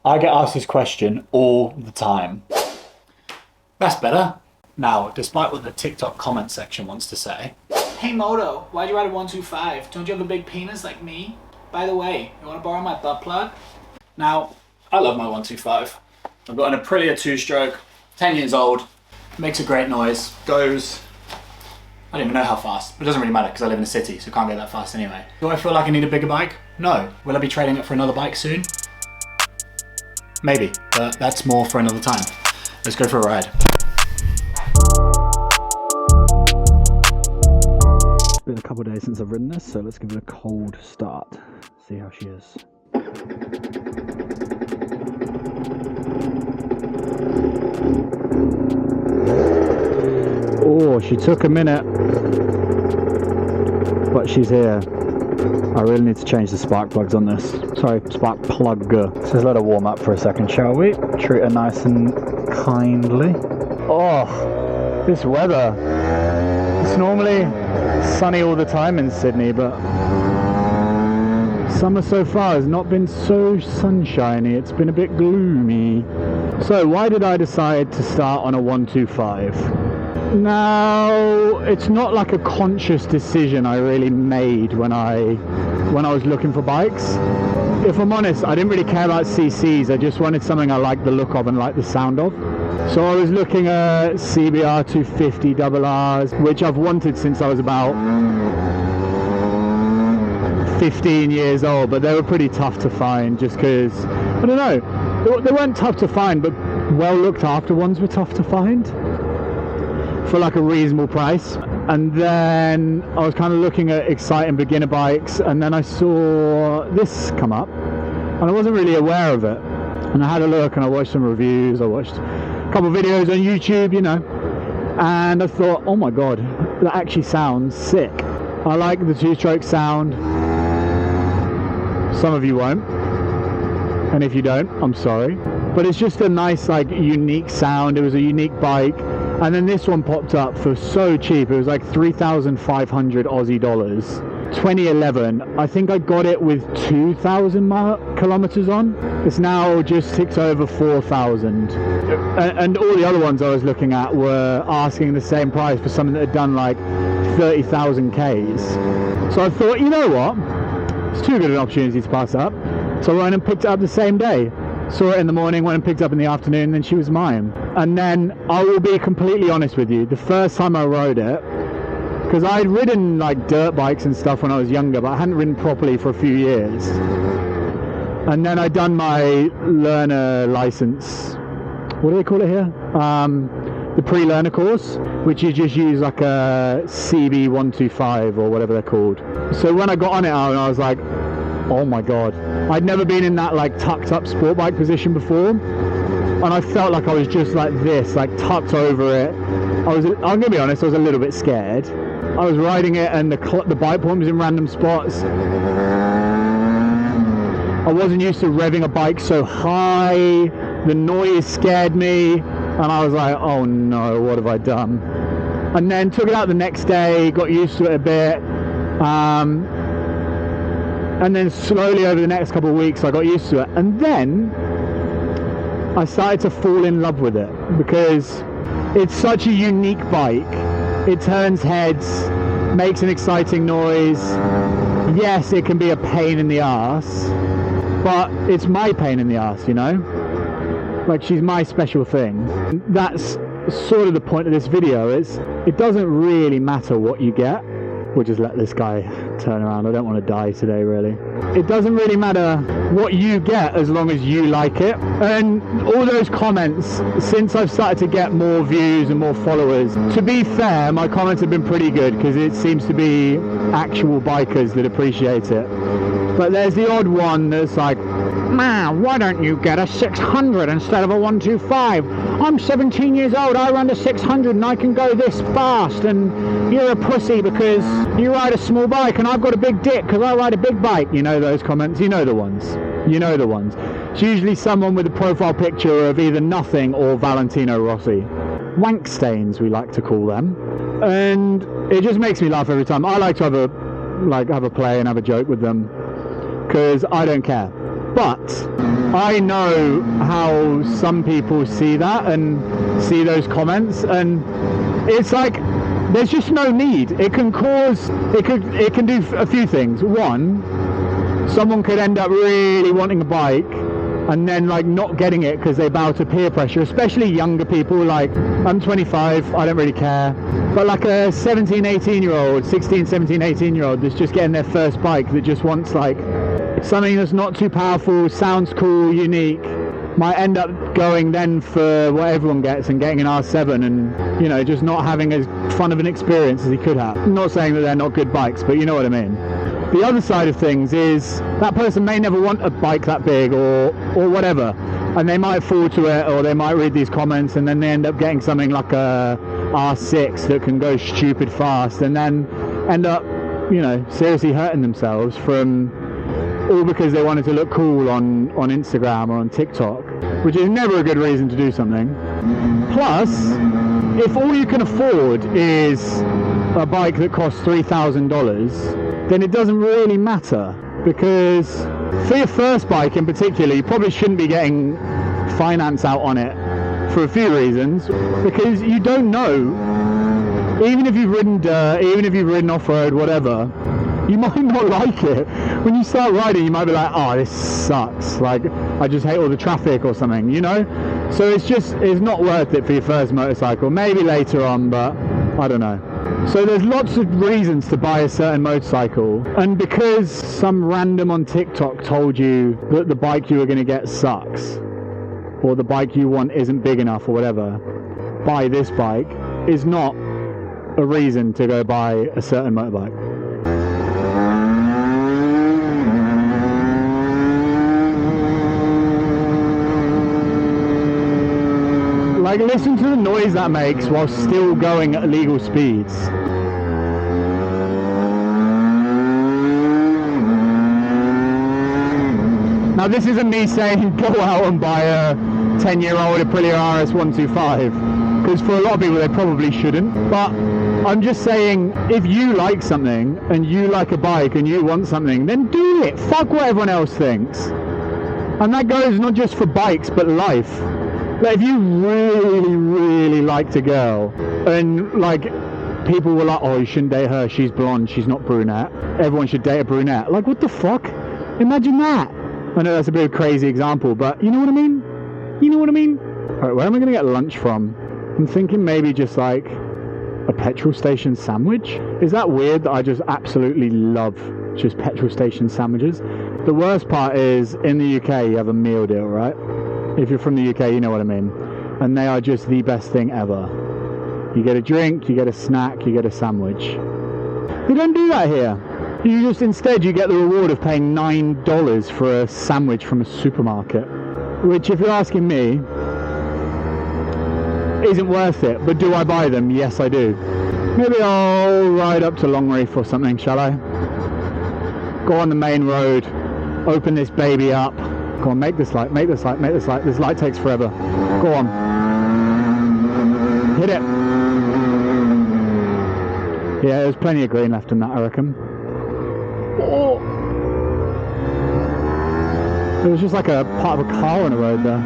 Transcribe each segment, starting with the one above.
I get asked this question all the time. That's better. Now, despite what the TikTok comment section wants to say. Hey Moto, why'd you ride a 125? Don't you have a big penis like me? By the way, you wanna borrow my butt plug? Now, I love my 125. I've got an Aprilia 2-stroke, 10 years old, makes a great noise, goes, I don't even know how fast, but it doesn't really matter because I live in a city, so I can't go that fast anyway. Do I feel like I need a bigger bike? No. Will I be trading it for another bike soon? Maybe, but that's more for another time. Let's go for a ride. It's been a couple of days since I've ridden this, so let's give it a cold start. See how she is. Oh, she took a minute, but she's here. I really need to change the spark plugs on this. Sorry, spark plug. So let's let her warm up for a second, shall we? Treat her nice and kindly. Oh, this weather. It's normally sunny all the time in Sydney, but summer so far has not been so sunshiny. It's been a bit gloomy. So why did I decide to start on a 125? Now, it's not like a conscious decision I really made when I was looking for bikes. If I'm honest, I didn't really care about CCs. I just wanted something I liked the look of and liked the sound of. So I was looking at CBR 250 RRs, which I've wanted since I was about 15 years old, but they were pretty tough to find just because, I don't know, they weren't tough to find, but well looked after ones were tough to find for like a reasonable price. And then I was kind of looking at exciting beginner bikes, and then I saw this come up and I wasn't really aware of it, and I had a look and I watched some reviews, I watched a couple of videos on YouTube, you know, and I thought, oh my god, that actually sounds sick. I like the 2-stroke sound. Some of you won't, and if you don't, I'm sorry, but it's just a nice, like, unique sound. It was a unique bike. And then this one popped up for so cheap. It was like 3,500 Aussie dollars. 2011. I think I got it with 2,000 kilometers on. It's now just ticks over 4,000. And all the other ones I was looking at were asking the same price for something that had done like 30,000 Ks. So I thought, you know what? It's too good an opportunity to pass up. So I went and picked it up the same day. Saw it in the morning, went and picked it up in the afternoon, then she was mine. And then I will be completely honest with you, the first time I rode it, because I'd ridden like dirt bikes and stuff when I was younger, but I hadn't ridden properly for a few years. And then I'd done my learner license, what do they call it here? The pre-learner course, which you just use like a CB125 or whatever they're called. So when I got on it, I was like, oh my god. I'd never been in that like tucked up sport bike position before, and I felt like I was just like this, like tucked over it. I'm gonna be honest, I was a little bit scared. I was riding it and the bike point was in random spots. I wasn't used to revving a bike so high. The noise scared me, and I was like, oh no, what have I done? And then took it out the next day, got used to it a bit. And then slowly over the next couple of weeks I got used to it, and then I started to fall in love with it because it's such a unique bike. It turns heads, makes an exciting noise. Yes, it can be a pain in the ass, but it's my pain in the ass, you know? Like, she's my special thing. That's sort of the point of this video, is it doesn't really matter what you get. We'll just let this guy turn around. I don't want to die today, really. It doesn't really matter what you get as long as you like it. And all those comments, since I've started to get more views and more followers, to be fair, my comments have been pretty good because it seems to be actual bikers that appreciate it. But there's the odd one that's like, man, why don't you get a 600 instead of a 125? I'm 17 years old, I run a 600 and I can go this fast, and you're a pussy because you ride a small bike and I've got a big dick because I ride a big bike. You know those comments, you know the ones. You know the ones. It's usually someone with a profile picture of either nothing or Valentino Rossi. Wank stains, we like to call them. And it just makes me laugh every time. I like to have a play and have a joke with them because I don't care. But I know how some people see that and see those comments, and it's like there's just no need. It can do a few things. One, someone could end up really wanting a bike and then like not getting it because they bow to peer pressure, especially younger people. Like, I'm 25, I don't really care, but like a 17, 18 year old, 16, 17, 18 year old that's just getting their first bike, that just wants like something that's not too powerful, sounds cool, unique, might end up going then for what everyone gets and getting an R7 and, you know, just not having as fun of an experience as he could have. I'm not saying that they're not good bikes, but you know what I mean. The other side of things is that person may never want a bike that big or whatever, and they might fall to it, or they might read these comments and then they end up getting something like a R6 that can go stupid fast, and then end up, you know, seriously hurting themselves from all because they wanted to look cool on Instagram or on TikTok, which is never a good reason to do something. Plus, if all you can afford is a bike that costs $3,000, then it doesn't really matter, because for your first bike in particular, you probably shouldn't be getting finance out on it for a few reasons, because you don't know, even if you've ridden dirt, even if you've ridden off-road, whatever, you might not like it. When you start riding, you might be like, oh, this sucks, like I just hate all the traffic or something, you know? So it's not worth it for your first motorcycle. Maybe later on, but I don't know. So there's lots of reasons to buy a certain motorcycle, and because some random on TikTok told you that the bike you were going to get sucks, or the bike you want isn't big enough or whatever, buy this bike is not a reason to go buy a certain motorbike. Like, listen to the noise that makes while still going at legal speeds. Now, this isn't me saying go out and buy a 10-year-old Aprilia RS 125, because for a lot of people they probably shouldn't, but I'm just saying, if you like something and you like a bike and you want something, then do it. Fuck what everyone else thinks. And that goes not just for bikes but life. Like, if you really, really liked a girl and like people were like, oh, you shouldn't date her, she's blonde, she's not brunette, everyone should date a brunette, like, what the fuck? Imagine that. I know that's a bit of a crazy example, but you know what I mean? You know what I mean? Alright, where am I going to get lunch from? I'm thinking maybe just like a petrol station sandwich. Is that weird that I just absolutely love just petrol station sandwiches? The worst part is, in the UK you have a meal deal, right? If you're from the UK, you know what I mean. And they are just the best thing ever. You get a drink, you get a snack, you get a sandwich. They don't do that here. Instead you get the reward of paying $9 for a sandwich from a supermarket, which, if you're asking me, isn't worth it. But do I buy them? Yes, I do. Maybe I'll ride up to Longreef or something, shall I? Go on the main road, open this baby up. Go on, make this light, make this light, make this light. This light takes forever. Go on. Hit it. Yeah, there's plenty of green left in that, I reckon. Oh. It was just like a part of a car on the road there.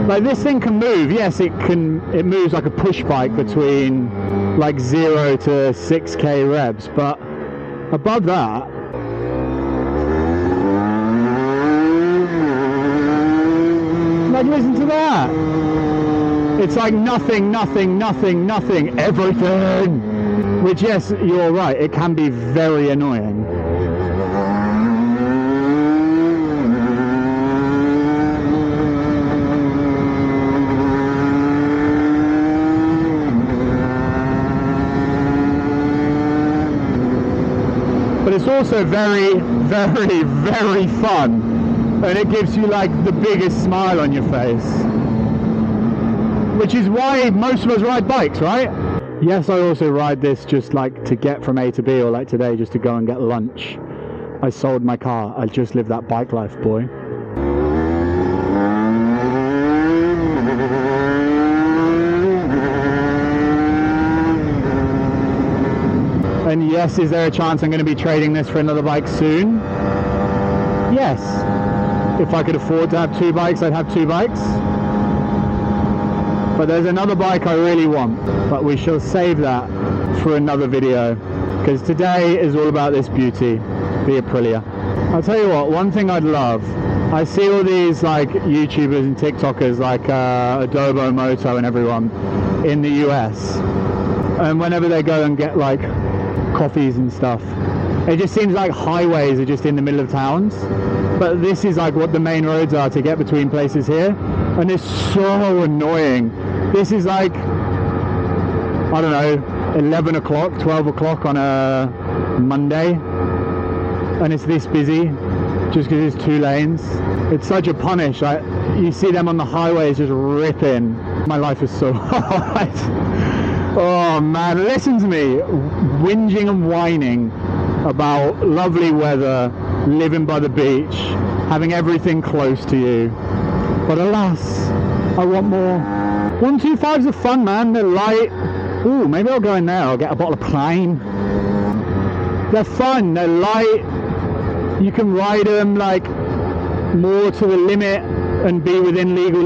Like, this thing can move. Yes, it can. It moves like a push bike between like 0 to 6k revs, but above that, like, listen to that. It's like nothing, nothing, nothing, nothing, everything. Which, yes, you're right, it can be very annoying. But it's also very, very, very fun, and it gives you like the biggest smile on your face, which is why most of us ride bikes, right? Yes, I also ride this just like to get from A to B, or like today, just to go and get lunch. I sold my car. I just live that bike life, boy. And yes, is there a chance I'm going to be trading this for another bike soon? Yes. If I could afford to have 2 bikes, I'd have 2 bikes. But there's another bike I really want, but we shall save that for another video, because today is all about this beauty, the Aprilia. I'll tell you what, one thing I'd love, I see all these like YouTubers and TikTokers like Adobo Moto and everyone in the US, and whenever they go and get like coffees and stuff, it just seems like highways are just in the middle of towns, but this is like what the main roads are to get between places here, and it's so annoying. This is like, I don't know, 11 o'clock, 12 o'clock on a Monday, and it's this busy just because it's 2 lanes. It's such a punish. You see them on the highways just ripping. My life is so hard. Oh man, listen to me whinging and whining about lovely weather, living by the beach, having everything close to you. But alas, I want more. 125s are fun, man. They're light. Ooh, maybe I'll go in there. I'll get a bottle of Prime. They're fun. They're light. You can ride them like more to the limit and be within legal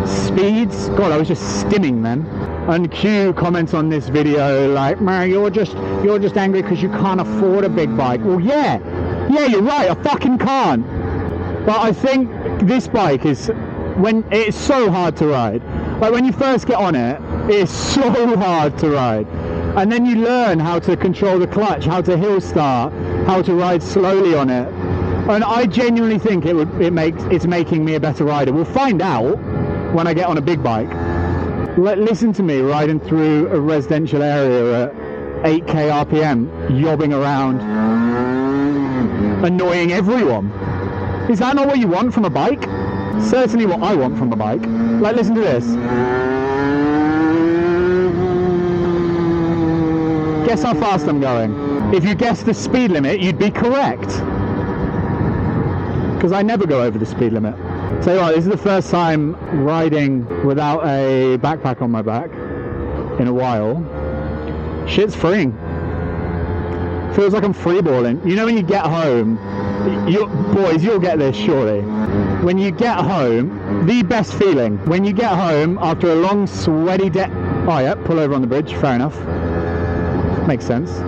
speeds. God, I was just stimming then. And Q comments on this video like, "Man, you're just angry because you can't afford a big bike." Well, yeah, you're right. I fucking can't. But I think this bike is, when it's so hard to ride. Like when you first get on it, it's so hard to ride. And then you learn how to control the clutch, how to hill start, how to ride slowly on it. And I genuinely think it's making me a better rider. We'll find out when I get on a big bike. Listen to me riding through a residential area at 8k RPM, yobbing around, annoying everyone. Is that not what you want from a bike? Certainly what I want from a bike. Like, listen to this. Guess how fast I'm going. If you guessed the speed limit, you'd be correct. Because I never go over the speed limit. Tell you what, this is the first time riding without a backpack on my back in a while. Shit's freeing. Feels like I'm freeballing. You know when you get home, you'll get this surely. When you get home, the best feeling, when you get home after a long sweaty day. Oh yeah, pull over on the bridge, fair enough. Makes sense.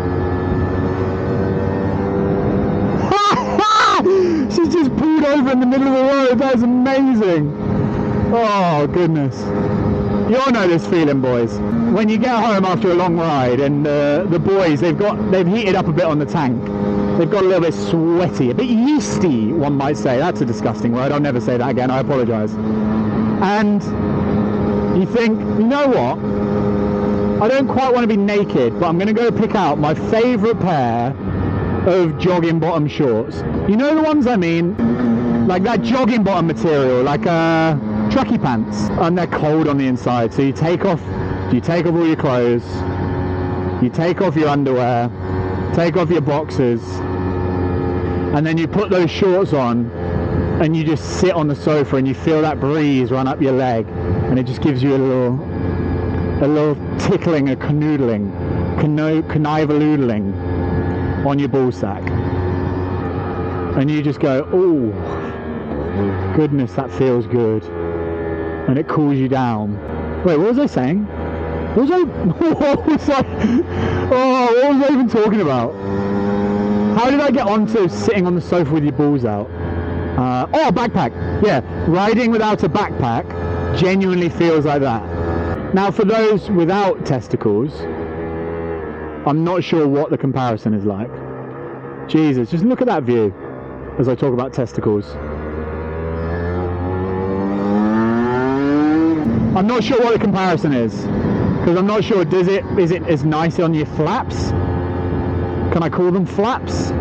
She's just pulled over in the middle of the road. That is amazing. Oh goodness. You all know this feeling, boys. When you get home after a long ride and the boys, they've heated up a bit on the tank. They've got a little bit sweaty, a bit yeasty, one might say. That's a disgusting word. I'll never say that again. I apologise. And you think, you know what? I don't quite want to be naked, but I'm going to go pick out my favourite pair of jogging bottom shorts. You know the ones I mean? Like that jogging bottom material, like trucky pants. And they're cold on the inside. So you take off all your clothes, you take off your underwear, take off your boxers, and then you put those shorts on and you just sit on the sofa and you feel that breeze run up your leg, and it just gives you a little tickling, a canoodling, connivaloodling on your ball sack, and you just go, oh goodness, that feels good, and it cools you down. Wait, what was I saying? What was I even talking about? How did I get onto sitting on the sofa with your balls out? Backpack. Yeah, riding without a backpack genuinely feels like that. Now, for those without testicles, I'm not sure what the comparison is like. Jesus, just look at that view as I talk about testicles. I'm not sure what the comparison is, because I'm not sure, is it as nice on your flaps? Can I call them flaps?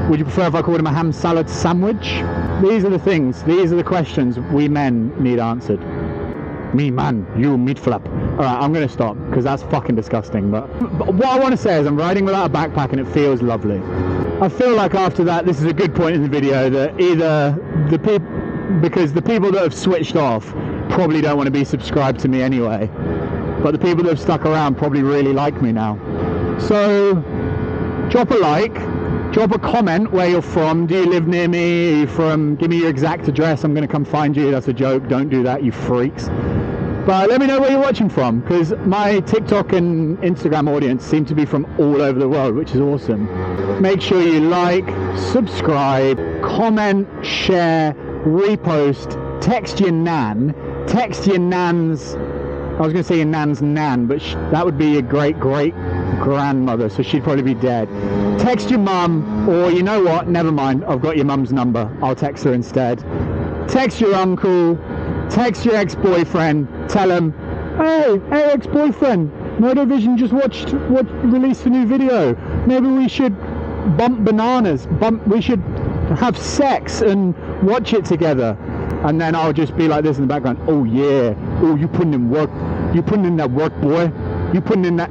Would you prefer if I called them a ham salad sandwich? These are the things, these are the questions we men need answered. Me man, you meat flap. Alright, I'm going to stop, because that's fucking disgusting. But what I want to say is I'm riding without a backpack and it feels lovely. I feel like after that, this is a good point in the video, that either because the people that have switched off probably don't want to be subscribed to me anyway. but the people that have stuck around probably really like me now. So drop a like, drop a comment where you're from. Do you live near me? Are you from? Give me your exact address. I'm going to come find you. That's a joke. Don't do that, you freaks. But let me know where you're watching from, because my TikTok and Instagram audience seem to be from all over the world, which is awesome. Make sure you like, subscribe, comment, share, repost, text your nan, text your nan's, I was going to say your nan's nan, but that would be your great-great-grandmother, so she'd probably be dead. Text your mum, or you know what, never mind, I've got your mum's number, I'll text her instead. Text your uncle, text your ex-boyfriend, tell him, hey ex-boyfriend, Motovision just released a new video. Maybe we should bump bananas, we should have sex and watch it together. And then I'll just be like this in the background, oh yeah, oh you putting in work, you putting in that work, boy, you putting in that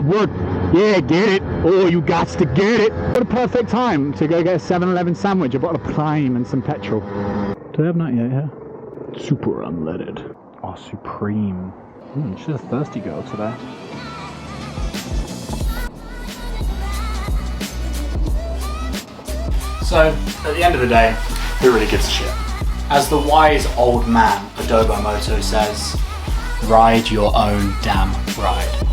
work, yeah, get it, oh you gots to get it. What a perfect time to go get a 7-Eleven sandwich, a bottle of Prime and some petrol. Do I have 98 here? Super unleaded. Oh, supreme. She's a thirsty girl today. So, at the end of the day, who really gives a shit? As the wise old man, Adobo Moto says, ride your own damn ride.